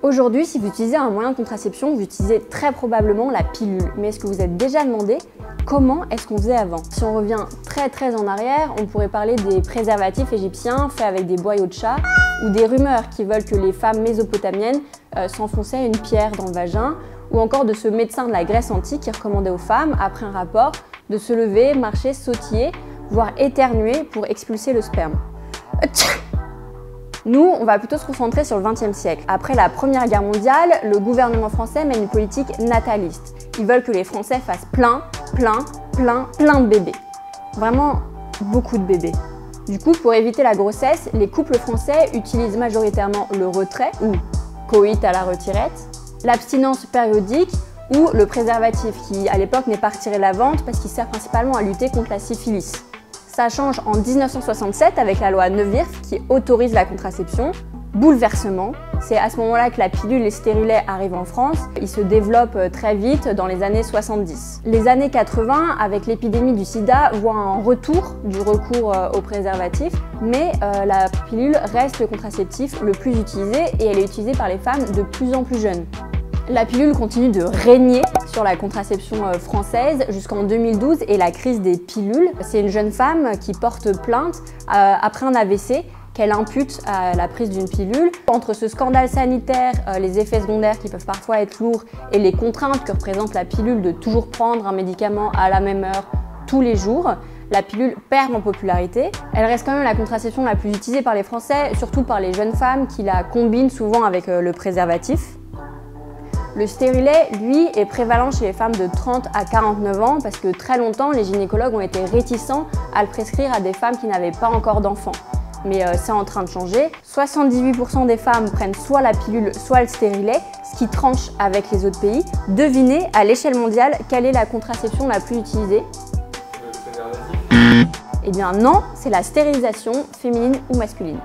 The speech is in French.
Aujourd'hui, si vous utilisez un moyen de contraception, vous utilisez très probablement la pilule. Mais est-ce que vous êtes déjà demandé comment est-ce qu'on faisait avant? Si on revient très en arrière, on pourrait parler des préservatifs égyptiens faits avec des boyaux de chat ou des rumeurs qui veulent que les femmes mésopotamiennes s'enfonçaient une pierre dans le vagin, ou encore de ce médecin de la Grèce antique qui recommandait aux femmes, après un rapport, de se lever, marcher, sautiller, voire éternuer pour expulser le sperme. Nous, on va plutôt se concentrer sur le XXe siècle. Après la Première Guerre mondiale, le gouvernement français mène une politique nataliste. Ils veulent que les Français fassent plein de bébés. Vraiment beaucoup de bébés. Du coup, pour éviter la grossesse, les couples français utilisent majoritairement le retrait, ou coït à la retirette, l'abstinence périodique ou le préservatif qui, à l'époque, n'est pas retiré de la vente parce qu'il sert principalement à lutter contre la syphilis. Ça change en 1967 avec la loi Neuwirth qui autorise la contraception. Bouleversement, c'est à ce moment-là que la pilule et le stérilet arrivent en France. Ils se développent très vite dans les années 70. Les années 80, avec l'épidémie du sida, voient un retour du recours au préservatif, mais la pilule reste le contraceptif le plus utilisé et elle est utilisée par les femmes de plus en plus jeunes. La pilule continue de régner sur la contraception française jusqu'en 2012 et la crise des pilules. C'est une jeune femme qui porte plainte après un AVC qu'elle impute à la prise d'une pilule. Entre ce scandale sanitaire, les effets secondaires qui peuvent parfois être lourds et les contraintes que représente la pilule de toujours prendre un médicament à la même heure tous les jours, la pilule perd en popularité. Elle reste quand même la contraception la plus utilisée par les Français, surtout par les jeunes femmes qui la combinent souvent avec le préservatif. Le stérilet, lui, est prévalent chez les femmes de 30 à 49 ans parce que très longtemps, les gynécologues ont été réticents à le prescrire à des femmes qui n'avaient pas encore d'enfants. Mais c'est en train de changer. 78% des femmes prennent soit la pilule, soit le stérilet, ce qui tranche avec les autres pays. Devinez, à l'échelle mondiale, quelle est la contraception la plus utilisée? Le préservatif? Eh bien non, c'est la stérilisation féminine ou masculine.